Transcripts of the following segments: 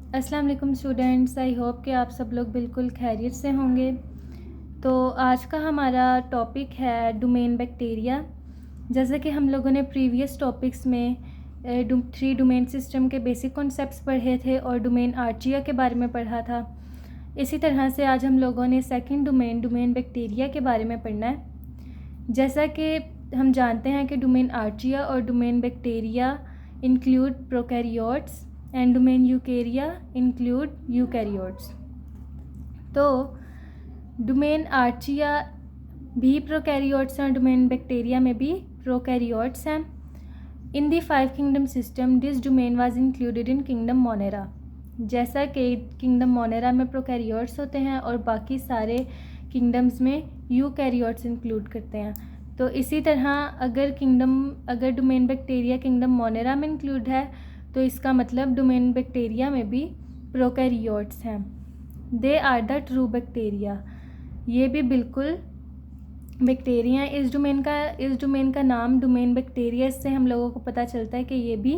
अस्सलाम वालेकुम students, I hope कि आप सब लोग बिल्कुल खैरियत से होंगे। तो आज का हमारा टॉपिक है डोमेन बैक्टीरिया। जैसे कि हम लोगों ने प्रीवियस टॉपिक्स में 3 डोमेन सिस्टम के बेसिक कॉन्सेप्ट्स पढ़े थे और डोमेन आर्चिया के बारे में पढ़ा था। इसी तरह से आज हम लोगों ने सेकंड डोमेन बैक्टीरिया के बारे में पढ़ना है। जैसा कि हम जानते हैं कि डोमेन आर्चिया और domain bacteria include prokaryotes and domain Eukarya include eukaryotes. तो डोमेन आर्चिया भी प्रोकैरियोट्स हैं और डोमेन बैक्टीरिया में भी प्रोकैरियोट्स हैं। इन दी 5 kingdom system this domain was included in kingdom Monera. जैसा कि किंगडम मोनेरा में प्रोकैरियोट्स होते हैं और बाकी सारे किंगडम्स में यूकैरियोट्स इंक्लूड करते हैं। तो इसी तरह अगर डोमेन बैक्टीरिया किंगडम मोनेरा में इंक्लूड है तो इसका मतलब डोमेन बैक्टीरिया में भी प्रोकैरियोट्स हैं। They are the true bacteria, ये भी बिल्कुल बैक्टीरिया। इस डोमेन का नाम डोमेन बैक्टीरिया, इससे हम लोगों को पता चलता है कि ये भी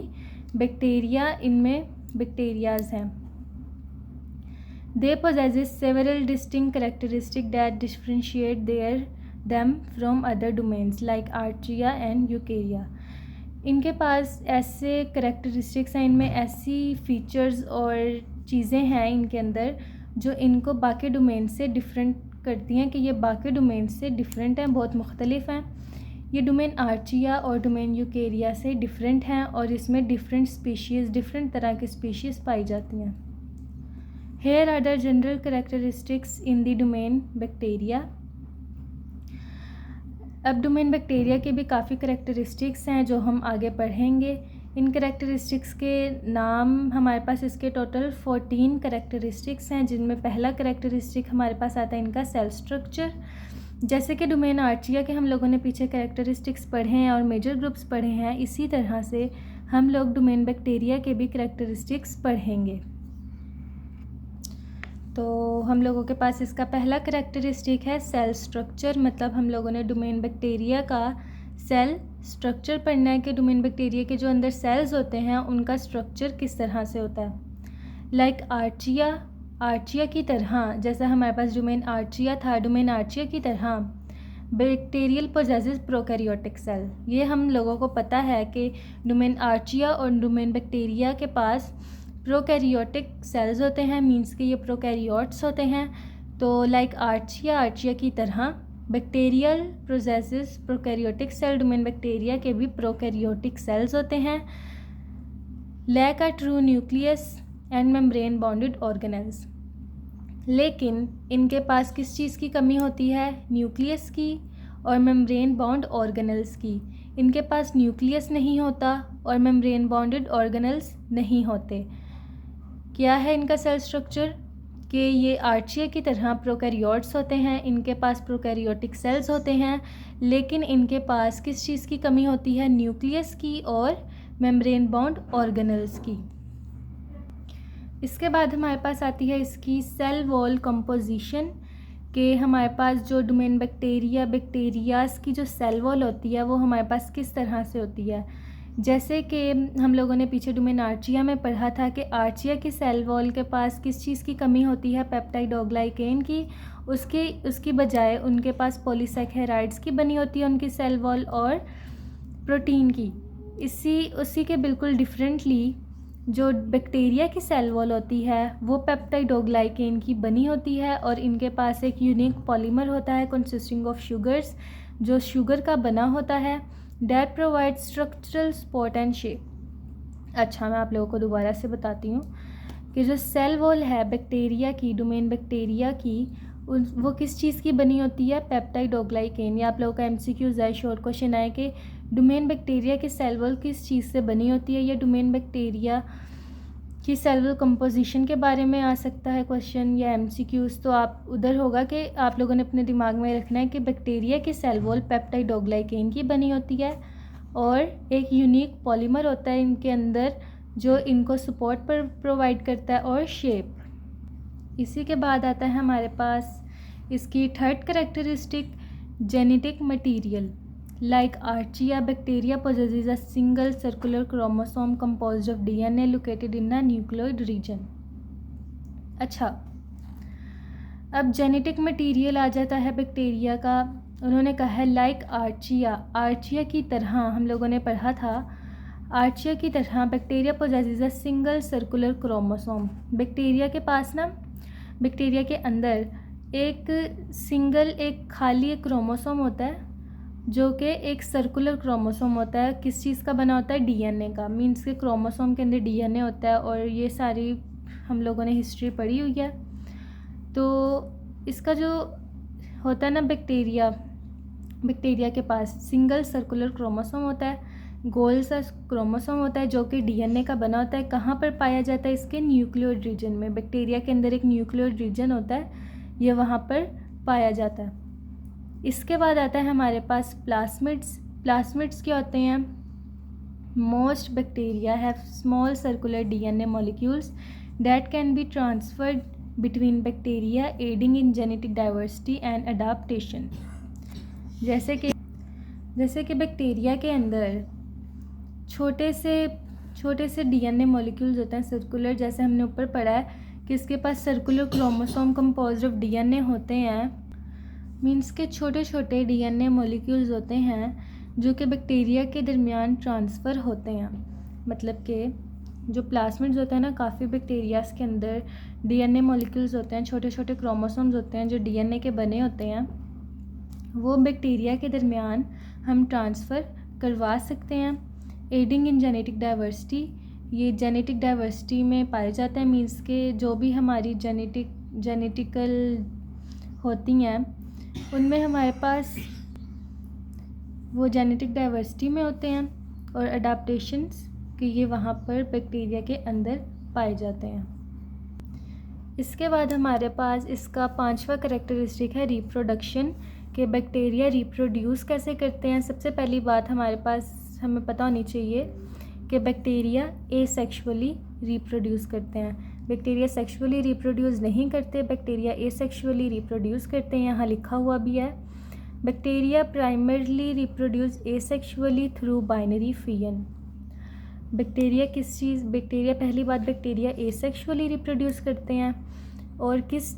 बैक्टीरिया, इनमें बैक्टीरियाज हैं। They possess several distinct characteristic that differentiate them from other domains like archaea and eukarya। इनके पास ऐसे करेक्टरिस्टिक्स हैं, इनमें ऐसी फीचर्स और चीज़ें हैं इनके अंदर जो इनको बाकी डोमेन से डिफरेंट करती हैं कि ये बाकी डोमेन से डिफरेंट हैं, बहुत मुख्तलिफ हैं। ये डोमेन आर्चिया और डोमेन यूकेरिया से डिफरेंट हैं और इसमें डिफरेंट तरह की स्पीशीज़ पाई जाती हैं। Here are the general characteristics in the domain bacteria. अब डोमेन बैक्टीरिया के भी काफ़ी करेक्टरिस्टिक्स हैं जो हम आगे पढ़ेंगे। इन करेक्टरिस्टिक्स के नाम हमारे पास, इसके टोटल 14 करेक्टरिस्टिक्स हैं, जिनमें पहला करेक्टरिस्टिक हमारे पास आता है इनका सेल स्ट्रक्चर। जैसे कि डोमेन आर्चिया के हम लोगों ने पीछे करेक्टरिस्टिक्स पढ़े हैं और मेजर ग्रुप्स पढ़े हैं, इसी तरह से हम लोग डोमेन बैक्टीरिया के भी करेक्टरिस्टिक्स पढ़ेंगे। तो हम लोगों के पास इसका पहला करेक्टरिस्टिक है सेल स्ट्रक्चर। मतलब हम लोगों ने डोमेन बैक्टीरिया का सेल स्ट्रक्चर पढ़ना है कि डोमेन बैक्टीरिया के जो अंदर सेल्स होते हैं उनका स्ट्रक्चर किस तरह से होता है। लाइक आर्चिया की तरह, जैसा हमारे पास डोमेन आर्चिया था, डोमेन आर्चिया की तरह बैक्टीरियल पोजेसेस प्रोकैरियोटिक सेल। ये हम लोगों को पता है कि डोमेन आर्चिया और डोमेन बैक्टीरिया के पास प्रोकैरियोटिक सेल्स होते हैं, मींस कि ये प्रोकैरियोट्स होते हैं। तो लाइक आर्चिया की तरह bacterial processes prokaryotic cell, domain bacteria के भी प्रोकैरियोटिक सेल्स होते हैं। Lack a true nucleus and membrane bonded organelles. लेकिन इनके पास किस चीज़ की कमी होती है? न्यूक्लियस की और मेम्ब्रेन बॉन्ड ऑर्गेनेल्स की। इनके पास न्यूक्लियस नहीं होता और मेम्ब्रेन बॉन्डेड ऑर्गेनेल्स नहीं होते। क्या है इनका सेल स्ट्रक्चर? कि ये आर्चिया की तरह प्रोकैरियोट्स होते हैं, इनके पास प्रोकैरियोटिक सेल्स होते हैं, लेकिन इनके पास किस चीज़ की कमी होती है? न्यूक्लियस की और मेम्ब्रेन बॉन्ड ऑर्गेनेल्स की। इसके बाद हमारे पास आती है इसकी सेल वॉल कंपोजिशन, कि हमारे पास जो डोमेन बैक्टीरियाज की जो सेल वॉल होती है वो हमारे पास किस तरह से होती है। जैसे कि हम लोगों ने पीछे डोमेन आर्चिया में पढ़ा था कि आर्चिया की सेल वॉल के पास किस चीज़ की कमी होती है? पेप्टाइडोग्लाइकेन की। उसकी बजाय उनके पास पॉलीसैकेराइड्स की बनी होती है उनकी सेल वॉल और प्रोटीन की। उसी के बिल्कुल डिफरेंटली जो बैक्टीरिया की सेल वॉल होती है वो पेप्टाइडोग्लाइकेन की बनी होती है और इनके पास एक यूनिक पॉलीमर होता है कंसिस्टिंग ऑफ शुगर्स, जो शुगर का बना होता है। That provides structural support and shape। अच्छा, मैं आप लोगों को दोबारा से बताती हूँ कि जो सेल वॉल है बैक्टीरिया की, डोमेन बैक्टीरिया की, वो किस चीज़ की बनी होती है? पेप्टाइडोग्लाइकेन। या आप लोगों का MCQs है, शॉर्ट क्वेश्चन है कि डोमेन बैक्टीरिया की सेल वॉल किस चीज़ से बनी होती है, या डोमेन बैक्टीरिया की सेल वॉल कंपोजिशन के बारे में आ सकता है क्वेश्चन या MCQs। तो आप उधर होगा कि आप लोगों ने अपने दिमाग में रखना है कि बैक्टीरिया की सेल वॉल पेप्टाइडोग्लाइकेन की बनी होती है और एक यूनिक पॉलीमर होता है इनके अंदर जो इनको सपोर्ट पर प्रोवाइड करता है और शेप। इसी के बाद आता है हमारे पास इसकी third characteristic genetic material. Like Archaea, bacteria possesses a single circular chromosome composed of DNA located in a nucleoid region। अच्छा, अब जेनेटिक मटेरियल आ जाता है बैक्टीरिया का। उन्होंने कहा है लाइक आर्चिया की तरह, हम लोगों ने पढ़ा था, आर्चिया की तरह bacteria possesses a single circular chromosome. Bacteria के पास ना, बैक्टीरिया के अंदर एक खाली एक क्रोमोसोम होता है जो कि एक सर्कुलर क्रोमोसोम होता है। किस चीज़ का बना होता है? डीएनए का। मीन्स के क्रोमोसोम के अंदर डीएनए होता है, और ये सारी हम लोगों ने हिस्ट्री पढ़ी हुई है। तो इसका जो होता है ना, बैक्टीरिया के पास सिंगल सर्कुलर क्रोमोसोम होता है, गोल सा क्रोमोसोम होता है जो कि डीएनए का बना होता है। कहाँ पर पाया जाता है? इसके न्यूक्लियोइड रीजन में। बैक्टीरिया के अंदर एक न्यूक्लियोइड रीजन होता है, ये वहाँ पर पाया जाता है। इसके बाद आता है हमारे पास प्लास्मिड्स क्या होते हैं? Most bacteria have small circular DNA molecules that can be transferred between bacteria adding in genetic diversity and adaptation. जैसे कि बैक्टीरिया के अंदर छोटे से डीएनए मॉलिक्यूल्स होते हैं सर्कुलर, जैसे हमने ऊपर पढ़ा है कि इसके पास circular chromosome composed of DNA होते हैं। मीन्स के छोटे छोटे डीएनए मॉलिक्यूल्स होते हैं जो कि बैक्टीरिया के दरमियान ट्रांसफ़र होते हैं। मतलब कि जो प्लाज्मिड्स होते हैं ना, काफ़ी बैक्टीरियाज के अंदर डीएनए मॉलिक्यूल्स होते हैं, छोटे छोटे क्रोमोसोम्स होते हैं जो डीएनए के बने होते हैं, वो बैक्टीरिया के दरमियान हम ट्रांसफ़र करवा सकते हैं। एडिंग इन जेनेटिक डाइवर्सिटी, ये जेनेटिक डाइवर्सिटी में पाए जाते हैं। मीन्स के जो भी हमारी जेनेटिकल होती हैं उनमें हमारे पास वो जेनेटिक डाइवर्सिटी में होते हैं, और अडाप्टेशंस कि ये वहाँ पर बैक्टीरिया के अंदर पाए जाते हैं। इसके बाद हमारे पास इसका 5वां करैक्टरिस्टिक है रिप्रोडक्शन, कि बैक्टीरिया रिप्रोड्यूस कैसे करते हैं। सबसे पहली बात हमें पता होनी चाहिए कि बैक्टीरिया एसेक्सुअली रिप्रोड्यूस करते हैं। बैक्टीरिया सेक्सुअली रिप्रोड्यूस नहीं करते, बैक्टीरिया एसेक्सुअली रिप्रोड्यूस करते हैं, यहाँ लिखा हुआ भी है। Bacteria primarily reproduce asexually through binary fission. Bacteria पहली बात बैक्टीरिया एसेक्सुअली रिप्रोड्यूस करते हैं, और किस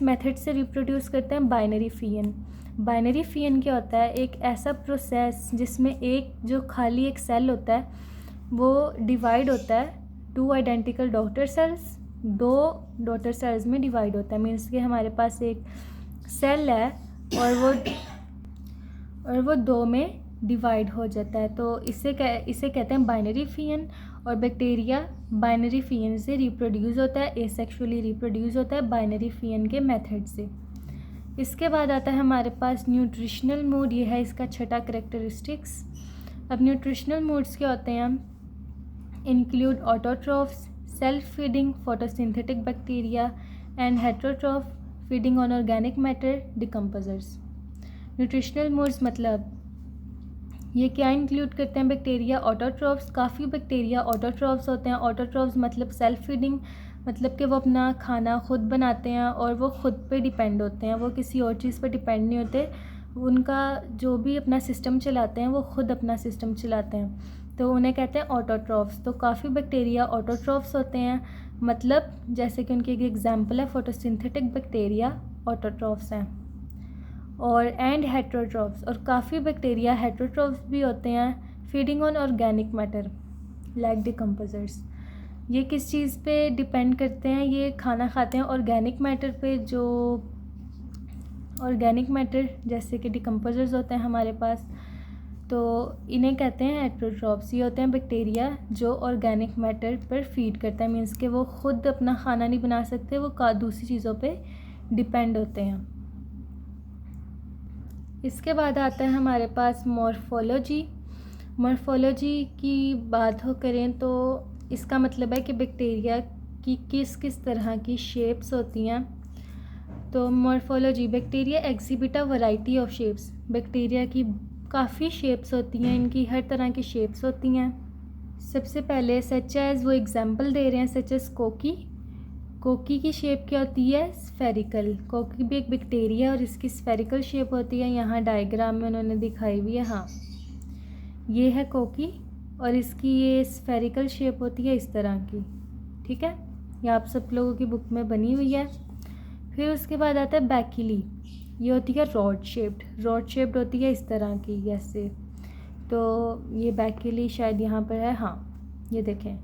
मेथड से रिप्रोड्यूस करते हैं? Binary fission. बाइनरी फिजन क्या होता है? एक ऐसा प्रोसेस जिसमें खाली एक सेल होता है वो डिवाइड होता है 2 identical daughter cells, 2 daughter cells में डिवाइड होता है। मीन्स कि हमारे पास एक सेल है और वो 2 में डिवाइड हो जाता है, तो इसे कहते हैं बाइनरी फिजन। और बैक्टीरिया बाइनरी फिजन से रिप्रोड्यूस होता है, एसेक्सुअली रिप्रोड्यूस होता है बाइनरी फिजन के मेथड से। इसके बाद आता है हमारे पास न्यूट्रिशनल मोड, ये है इसका 6वां करैक्टरिस्टिक्स। अब न्यूट्रिशनल मोड्स क्या होते हैं? Include autotrophs, self feeding photosynthetic bacteria, and heterotroph feeding on organic matter decomposers. Nutritional modes मतलब ये क्या इंक्लूड करते हैं? बैक्टीरिया ऑटोट्रॉफ्स, काफ़ी बैक्टीरिया ऑटोट्रॉफ्स होते हैं। ऑटोट्रॉफ्स मतलब सेल्फ फीडिंग, मतलब कि वो अपना खाना खुद बनाते हैं और वो खुद पे डिपेंड होते हैं, वो किसी और चीज़ पे डिपेंड नहीं होते। उनका जो भी अपना सिस्टम चलाते हैं वो खुद अपना सिस्टम चलाते हैं, तो उन्हें कहते हैं ऑटोट्रॉफ्स। तो काफ़ी बैक्टीरिया ऑटोट्रॉफ्स होते हैं, मतलब जैसे कि उनकी एक एग्जांपल है फोटोसिंथेटिक बैक्टीरिया ऑटोट्रॉफ्स हैं। और एंड हेटेरोट्रॉफ्स, और काफ़ी बैक्टीरिया हेटेरोट्रॉफ्स भी होते हैं, feeding on organic matter like decomposers. ये किस चीज़ पे डिपेंड करते हैं? ये खाना खाते हैं ऑर्गेनिक मैटर पे, जो ऑर्गेनिक मैटर जैसे कि डिकम्पोजर्स होते हैं हमारे पास, तो इन्हें कहते हैं हेटेरोट्रॉफ्स। ये होते हैं बैक्टीरिया जो ऑर्गेनिक मैटर पर फीड करता है। मीन्स कि वो खुद अपना खाना नहीं बना सकते, वो दूसरी चीज़ों पे डिपेंड होते हैं। इसके बाद आता है हमारे पास मॉर्फोलॉजी की बात करें तो इसका मतलब है कि बैक्टीरिया की किस तरह की शेप्स होती हैं। तो morphology, bacteria exhibit a variety of shapes. Bacteria की काफ़ी शेप्स होती हैं, इनकी हर तरह की शेप्स होती हैं। सबसे पहले सच एज, वो एग्जांपल दे रहे हैं, सच एज कोकी की शेप क्या होती है? स्फेरिकल। कोकी भी एक बैक्टीरिया और इसकी स्फेरिकल शेप होती है, यहाँ डायग्राम में उन्होंने दिखाई हुई है। हाँ, ये है कोकी और इसकी ये स्फेरिकल शेप होती है इस तरह की, ठीक है। ये आप सब लोगों की बुक में बनी हुई है। फिर उसके बाद आता है बैकिली। ये होती है रॉड शेप्ड होती है इस तरह की ऐसे। तो ये बैकिली शायद यहाँ पर है, हाँ ये देखें,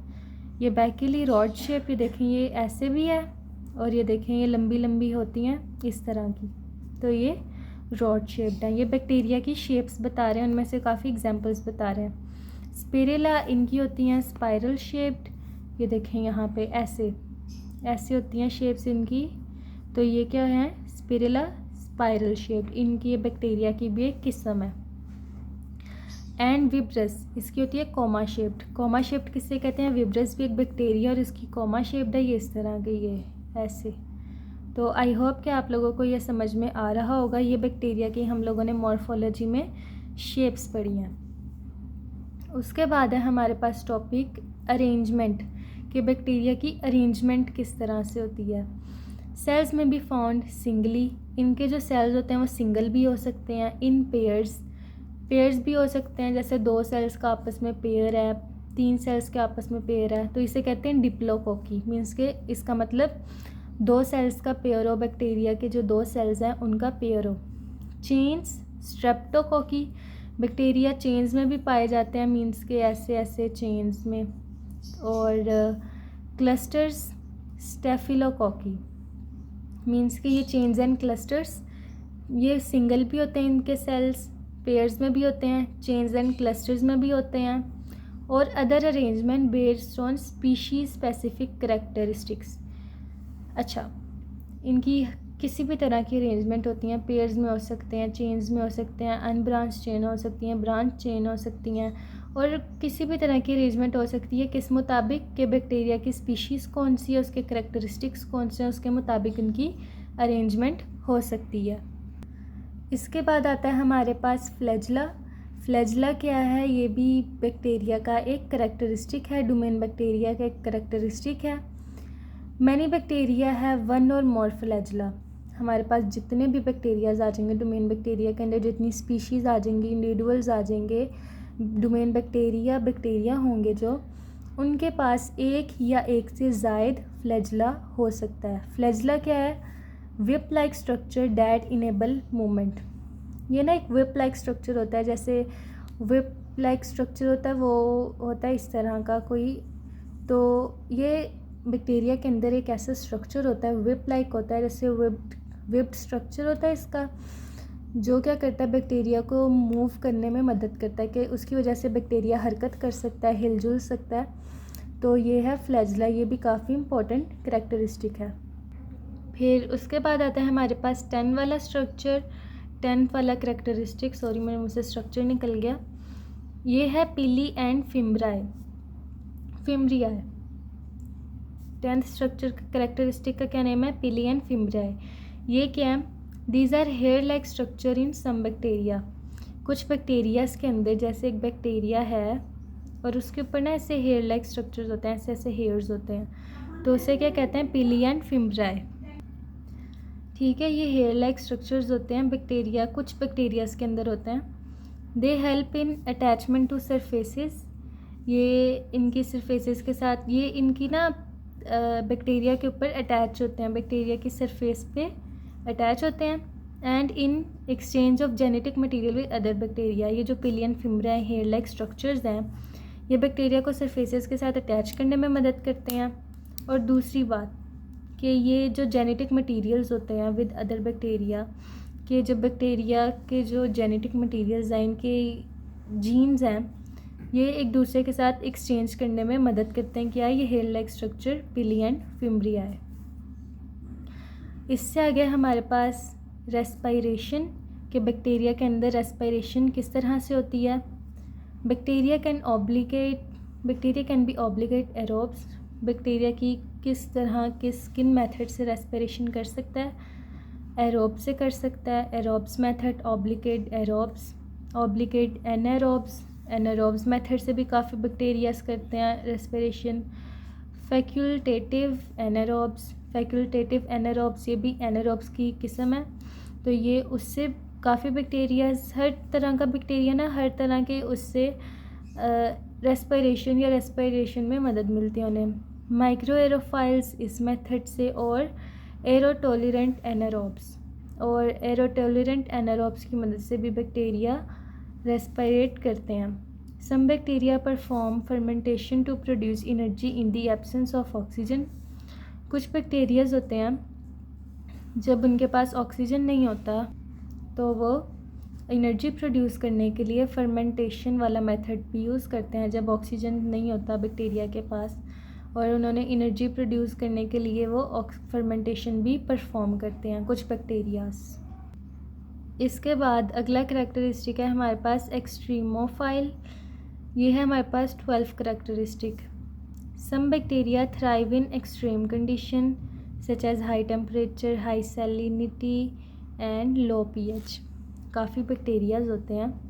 ये बैकिली रॉड शेप, ये देखें ये ऐसे भी है और ये देखें ये लंबी लंबी होती हैं इस तरह की। तो ये रॉड शेप्ड है। ये बैक्टीरिया की शेप्स बता रहे हैं, उनमें से काफ़ी एग्जांपल्स बता रहे हैं। स्पिरुला इनकी होती हैं स्पाइरल शेप्ड। ये देखें यहाँ पे ऐसे होती हैं शेप्स इनकी। तो ये क्या है, स्पिरुला स्पाइरल शेप्ड। इनकी ये बैक्टीरिया की भी एक किस्म है। एंड विब्रस, इसकी होती है कॉमा शेप्ड किससे कहते हैं, विब्रस भी एक बैक्टीरिया और इसकी कॉमा शेप्ड है, ये इस तरह के ये ऐसे। तो आई होप कि आप लोगों को ये समझ में आ रहा होगा। ये बैक्टीरिया की हम लोगों ने मॉर्फोलॉजी में शेप्स पढ़ी हैं। उसके बाद है हमारे पास टॉपिक अरेंजमेंट, कि बैक्टीरिया की अरेंजमेंट किस तरह से होती है। सेल्स में बी फाउंड सिंगली, इनके जो सेल्स होते हैं वो सिंगल भी हो सकते हैं। इन पेयर्स भी हो सकते हैं, जैसे 2 सेल्स का आपस में पेयर है, 3 सेल्स के आपस में पेयर है, तो इसे कहते हैं डिप्लोकोकी। मीन्स के इसका मतलब 2 सेल्स का पेयर हो, बैक्टीरिया के जो 2 सेल्स हैं उनका पेयर हो। चेन्स स्ट्रेप्टोकोकी, बैक्टीरिया चेन्स में भी पाए जाते हैं, मीन्स के ऐसे चेन्स में। और क्लस्टर्स स्टेफिलोकोकी, मीन्स के ये चेन्स एंड क्लस्टर्स, ये सिंगल भी होते हैं, इनके सेल्स पेयर्स में भी होते हैं, चेन्स एंड क्लस्टर्स में भी होते हैं। और other arrangement based on species specific characteristics. अच्छा, इनकी किसी भी तरह की अरेंजमेंट होती हैं, पेयर्स में हो सकते हैं, चेन्स में हो सकते हैं, अनब्रांच चेन हो सकती हैं, ब्रांच चेन हो सकती हैं, और किसी भी तरह की अरेंजमेंट हो सकती है किस मुताबिक कि बैक्टीरिया की स्पीशीज़ कौन सी है, उसके करेक्टरिस्टिक्स कौन से हैं, उसके मुताबिक इनकी अरेंजमेंट हो सकती है। इसके बाद आता है हमारे पास फ्लैजेला क्या है, ये भी बैक्टीरिया का एक करेक्टरिस्टिक है, डोमेन बैक्टीरिया का एक करेक्टरिस्टिक है। मैनी बैक्टीरिया है 1 और मोर फ्लैजेला, हमारे पास जितने भी बैक्टीरियाज आ जाएंगे डोमेन बैक्टीरिया के अंदर, जितनी स्पीशीज़ आ जाएंगी, इंडिविजुअल्स आ जाएंगे, डोमेन बैक्टीरिया होंगे जो, उनके पास एक या एक से ज़ायद फ्लैजेला हो सकता है। फ्लैजेला क्या है, whip like structure that enable movement. ये ना एक विप लाइक स्ट्रक्चर होता है, जैसे विप लाइक स्ट्रक्चर होता है वो होता है इस तरह का कोई। तो ये बैक्टीरिया के अंदर एक ऐसा स्ट्रक्चर होता है, विप लाइक होता है, जैसे विप्ड स्ट्रक्चर होता है इसका, जो क्या करता है बैक्टीरिया को मूव करने में मदद करता है, कि उसकी वजह से बैक्टीरिया हरकत कर सकता है, हिलजुल सकता है। तो ये है फ्लैजेला, ये भी काफ़ी इंपॉर्टेंट करैक्टरिस्टिक है। फिर उसके बाद आता है हमारे पास 10 वाला स्ट्रक्चर, 10 वाला करैक्टरिस्टिक, सॉरी मेरे मुझसे स्ट्रक्चर निकल गया। ये है पिली एंड फिम्ब्रिया है। 10th स्ट्रक्चर करैक्टरिस्टिक का क्या नेम है, पिली एंड फिम्ब्रिया। ये क्या है, these are hair like structure in some bacteria. कुछ बैक्टीरियाज के अंदर, जैसे एक बैक्टीरिया है और उसके ऊपर ना ऐसे हेयर लाइक स्ट्रक्चर्स होते हैं, ऐसे हेयर्स होते हैं, तो उसे क्या कहते हैं, पिली एंड फिम्ब्रिया। ठीक है, ये हेयर लाइक स्ट्रक्चर्स होते हैं बैक्टीरिया, कुछ बैक्टीरियाज के अंदर होते हैं। They help in attachment to surfaces, ये इनकी सरफेसेस के साथ, ये इनकी ना बैक्टीरिया के ऊपर अटैच होते हैं, बैक्टीरिया की सरफेस पे अटैच होते हैं। And in exchange of genetic material with other bacteria, ये जो pili and fimbriae hair like structures हैं, ये बैक्टीरिया को सरफेसेस के साथ अटैच करने में मदद करते हैं। और दूसरी बात कि ये जो जेनेटिक मटेरियल्स होते हैं विद अदर बैक्टीरिया, कि जो बैक्टीरिया के जो जेनेटिक मटेरियल्स हैं, इनके जीन्स हैं, ये एक दूसरे के साथ एक्सचेंज करने में मदद करते हैं। क्या है, ये हेयर लाइक स्ट्रक्चर पिली एंड फिम्ब्रिया है। इससे आगे हमारे पास रेस्पायरेशन, कि बैक्टीरिया के अंदर रेस्पायरेशन किस तरह से होती है। Bacteria can be obligate aerobes, bacteria की किन मेथड से रेस्पिरेशन कर सकता है, एरोब से कर सकता है, aerobes method, obligate aerobes, obligate anaerobes method से भी काफ़ी बैक्टीरियाज करते हैं रेस्पिरेशन। फैक्यूल्टेटिव एनारोब्स, ये भी एनारोब्स की किस्म है, तो ये उससे काफ़ी बैक्टीरियाज, हर तरह का बैक्टीरिया ना हर तरह के उससे रेस्पिरेशन में मदद मिलती है उन्हें। माइक्रो एरोफाइल्स इस मेथड से, और एरोटोलरेंट एनारोब्स, और एरोटोलरेंट एनारोब्स की मदद से भी बैक्टीरिया रेस्पिरेट करते हैं। Some bacteria perform fermentation to produce energy in the absence of oxygen. कुछ बैक्टीरियाज होते हैं जब उनके पास ऑक्सीजन नहीं होता तो वो एनर्जी प्रोड्यूस करने के लिए फर्मेंटेशन वाला मेथड भी यूज़ करते हैं जब ऑक्सीजन नहीं होता बैक्टीरिया के पास, और उन्होंने एनर्जी प्रोड्यूस करने के लिए वो फर्मेंटेशन भी परफॉर्म करते हैं कुछ बैक्टीरियाज। इसके बाद अगला करैक्टरिस्टिक है हमारे पास एक्सट्रीमोफाइल। ये है हमारे पास 12 characteristic. Some bacteria thrive in extreme condition such as high temperature, high salinity and low pH. काफ़ी बैक्टीरियाज होते हैं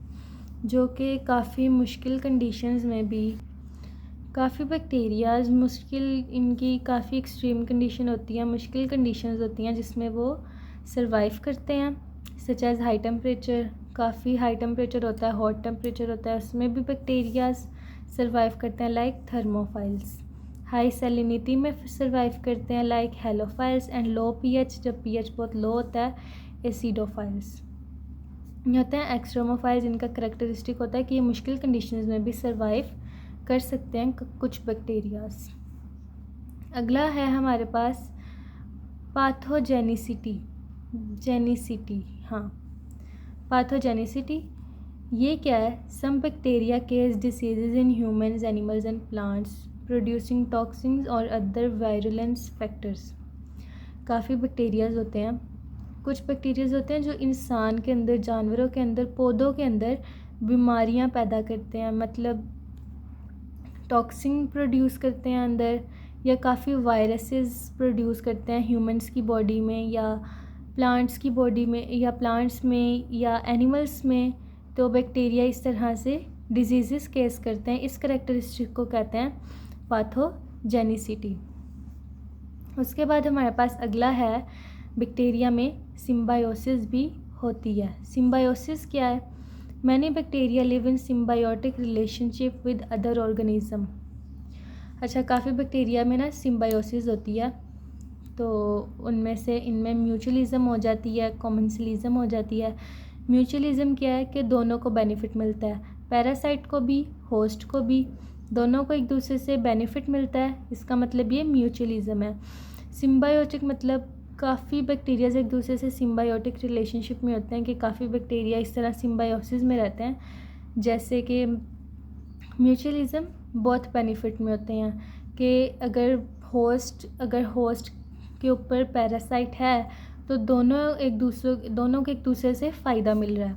जो कि काफ़ी मुश्किल कंडीशंस में भी, काफ़ी बैक्टीरियाज मुश्किल, इनकी काफ़ी एक्सट्रीम कंडीशन होती है, मुश्किल कंडीशंस होती हैं जिसमें वो सरवाइव करते हैं। सच एज हाई टेम्परेचर, काफ़ी हाई टेम्परेचर होता है, हॉट टेम्परेचर होता है, उसमें भी बैक्टीरियाज सरवाइव करते हैं लाइक थर्मोफाइल्स। हाई सैलिनिटी में सरवाइव करते हैं like halophiles, and low pH, जब पीएच बहुत लो होता है, एसिडोफाइल्स। ये होते हैं एक्सट्रीमोफाइल्स, जिनका करैक्टरिस्टिक होता है कि ये मुश्किल कंडीशंस में भी सरवाइव कर सकते हैं कुछ बैक्टीरियाज। अगला है हमारे पास पाथोजेनिसिटी, पाथोजेनिसिटी। ये क्या है? Some bacteria cause diseases in humans, animals and plants producing toxins और अदर वायरुलेंस फैक्टर्स। काफ़ी बैक्टीरियाज होते हैं, कुछ बैक्टीरियाज होते हैं जो इंसान के अंदर, जानवरों के अंदर, पौधों के अंदर बीमारियां पैदा करते हैं, मतलब टॉक्सिन प्रोड्यूस करते हैं अंदर, या काफ़ी वायरसेस प्रोड्यूस करते हैं ह्यूमंस की बॉडी में या प्लांट्स की बॉडी में, या प्लांट्स में या एनिमल्स में। तो बैक्टीरिया इस तरह से डिजीज़ केस करते हैं। इस करैक्टरिस्टिक को कहते हैं पाथोजेनिसिटी। उसके बाद हमारे पास अगला है, बैक्टीरिया में सिम्बायोसिस भी होती है। सिम्बायोसिस क्या है? Many bacteria live in symbiotic relationship with other organism. अच्छा, काफ़ी बैक्टीरिया में ना सिम्बायोसिस होती है, तो उनमें से इनमें म्यूचुअलिज्म हो जाती है, कॉमेंसलिज्म हो जाती है। म्यूचुअलिज्म क्या है कि दोनों को बेनिफिट मिलता है, पैरासाइट को भी, होस्ट को भी, दोनों को एक दूसरे से बेनिफिट मिलता है, इसका मतलब ये म्यूचुअलिज्म है। सिम्बायोटिक मतलब काफ़ी बैक्टीरियाज एक दूसरे से सिम्बायोटिक रिलेशनशिप में होते हैं, कि काफ़ी बैक्टीरिया इस तरह सिम्बायोसिस में रहते हैं। जैसे कि म्यूचुअलिज्म बहुत बेनिफिट में होते हैं, कि अगर होस्ट के ऊपर पैरासाइट है तो दोनों को एक दूसरे से फ़ायदा मिल रहा है।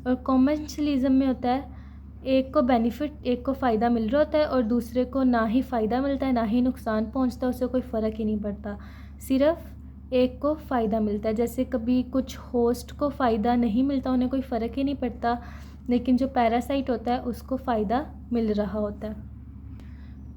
और कॉमेंसलिज्म में होता है एक को बेनिफिट, एक को फ़ायदा मिल रहा होता है और दूसरे को ना ही फ़ायदा मिलता है ना ही नुकसान पहुंचता है, उससे कोई फ़र्क ही नहीं पड़ता, सिर्फ एक को फ़ायदा मिलता है। जैसे कभी कुछ होस्ट को फ़ायदा नहीं मिलता, उन्हें कोई फ़र्क ही नहीं पड़ता, लेकिन जो पैरासाइट होता है उसको फ़ायदा मिल रहा होता है।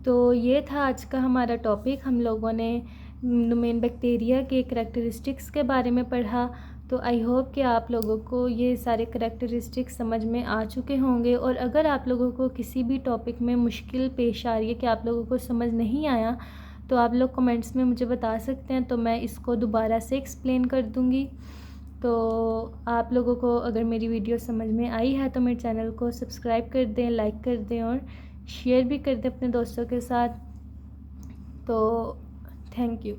तो ये था आज का हमारा टॉपिक। हम लोगों ने डोमेन बैक्टीरिया के करैक्टरिस्टिक्स के बारे में पढ़ा। तो आई होप कि आप लोगों को ये सारे करैक्टरिस्टिक्स समझ में आ चुके होंगे। और अगर आप लोगों को किसी भी टॉपिक में मुश्किल पेश आ रही है कि आप लोगों को समझ नहीं आया, तो आप लोग कमेंट्स में मुझे बता सकते हैं, तो मैं इसको दोबारा से एक्सप्लेन कर दूँगी। तो आप लोगों को अगर मेरी वीडियो समझ में आई है तो मेरे चैनल को सब्सक्राइब कर दें, लाइक कर दें और शेयर भी कर दें अपने दोस्तों के साथ। तो थैंक यू।